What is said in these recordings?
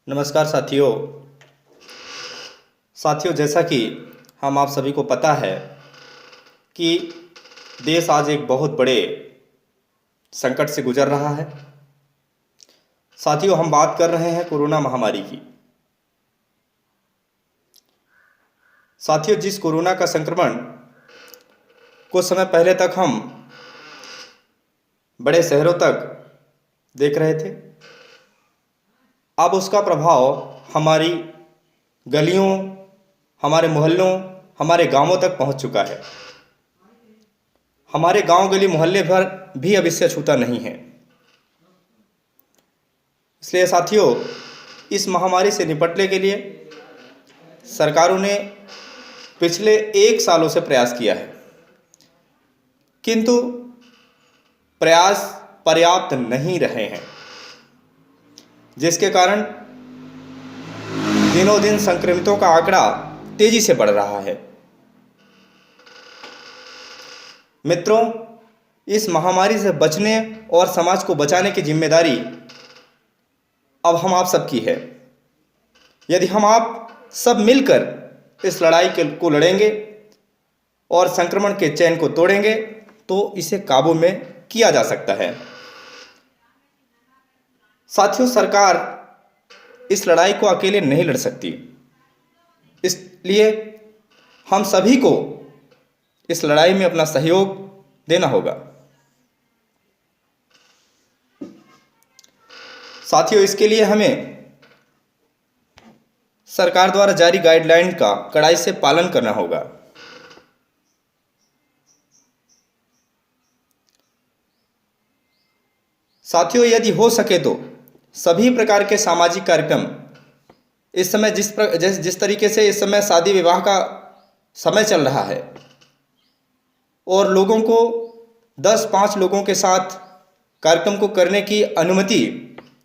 नमस्कार साथियों। जैसा कि हम आप सभी को पता है कि देश आज एक बहुत बड़े संकट से गुजर रहा है। साथियों, हम बात कर रहे हैं कोरोना महामारी की। साथियों, जिस कोरोना का संक्रमण कुछ समय पहले तक हम बड़े शहरों तक देख रहे थे, अब उसका प्रभाव हमारी गलियों, हमारे मोहल्लों, हमारे गांवों तक पहुंच चुका है। हमारे गांव गली मोहल्ले भर भी अब इससे छूता नहीं है। इसलिए साथियों, इस महामारी से निपटने के लिए सरकारों ने पिछले 1 सालों से प्रयास किया है, किंतु प्रयास पर्याप्त नहीं रहे हैं, जिसके कारण दिनों दिन संक्रमितों का आंकड़ा तेजी से बढ़ रहा है। मित्रों, इस महामारी से बचने और समाज को बचाने की जिम्मेदारी अब हम आप सबकी है। यदि हम आप सब मिलकर इस लड़ाई को लड़ेंगे और संक्रमण के चैन को तोड़ेंगे तो इसे काबू में किया जा सकता है। साथियों, सरकार इस लड़ाई को अकेले नहीं लड़ सकती, इसलिए हम सभी को इस लड़ाई में अपना सहयोग देना होगा। साथियों, इसके लिए हमें सरकार द्वारा जारी गाइडलाइन का कड़ाई से पालन करना होगा। साथियों, यदि हो सके तो सभी प्रकार के सामाजिक कार्यक्रम इस समय जिस तरीके से इस समय शादी विवाह का समय चल रहा है और लोगों को 10-5 लोगों के साथ कार्यक्रम को करने की अनुमति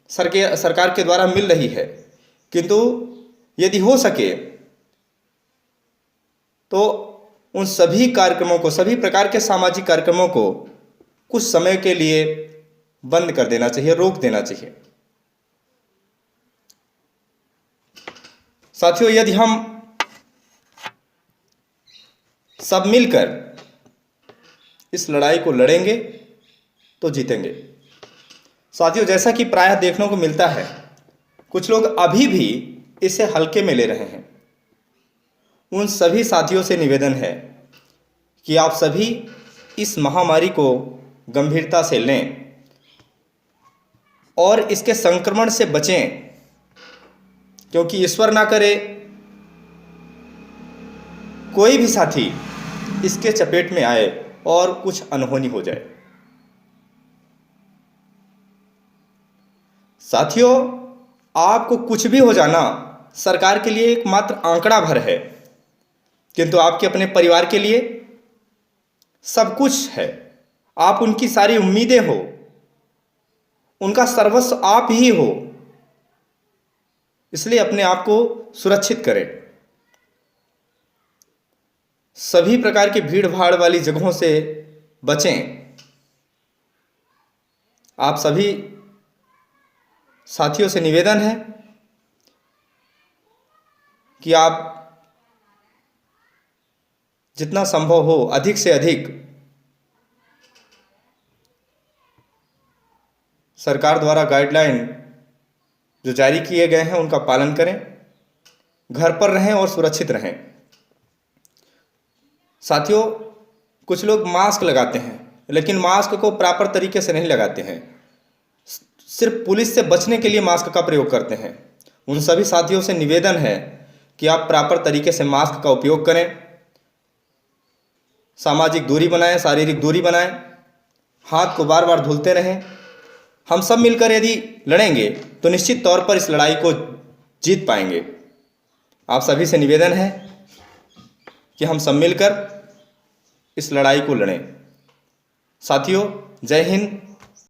सरकार के द्वारा मिल रही है, किंतु यदि हो सके तो उन सभी कार्यक्रमों को, सभी प्रकार के सामाजिक कार्यक्रमों को कुछ समय के लिए बंद कर देना चाहिए, रोक देना चाहिए। साथियों, यदि हम सब मिलकर इस लड़ाई को लड़ेंगे तो जीतेंगे। साथियों, जैसा कि प्रायः देखने को मिलता है, कुछ लोग अभी भी इसे हल्के में ले रहे हैं। उन सभी साथियों से निवेदन है कि आप सभी इस महामारी को गंभीरता से लें और इसके संक्रमण से बचें, क्योंकि ईश्वर ना करे कोई भी साथी इसके चपेट में आए और कुछ अनहोनी हो जाए। साथियों, आपको कुछ भी हो जाना सरकार के लिए एक मात्र आंकड़ा भर है, किंतु आपके अपने परिवार के लिए सब कुछ है। आप उनकी सारी उम्मीदें हो, उनका सर्वस्व आप ही हो। इसलिए अपने आप को सुरक्षित करें। सभी प्रकार की भीड़ भाड़ वाली जगहों से बचें। आप सभी साथियों से निवेदन है कि आप जितना संभव हो अधिक से अधिक सरकार द्वारा गाइडलाइन जो जारी किए गए हैं उनका पालन करें, घर पर रहें और सुरक्षित रहें। साथियों, कुछ लोग मास्क लगाते हैं, लेकिन मास्क को प्रॉपर तरीके से नहीं लगाते हैं, सिर्फ पुलिस से बचने के लिए मास्क का प्रयोग करते हैं। उन सभी साथियों से निवेदन है कि आप प्रॉपर तरीके से मास्क का उपयोग करें, सामाजिक दूरी बनाएं, शारीरिक दूरी बनाएं, हाथ को बार बार धुलते रहें। हम सब मिलकर यदि लड़ेंगे तो निश्चित तौर पर इस लड़ाई को जीत पाएंगे। आप सभी से निवेदन है कि हम सब मिलकर इस लड़ाई को लड़ें। साथियों, जय हिंद,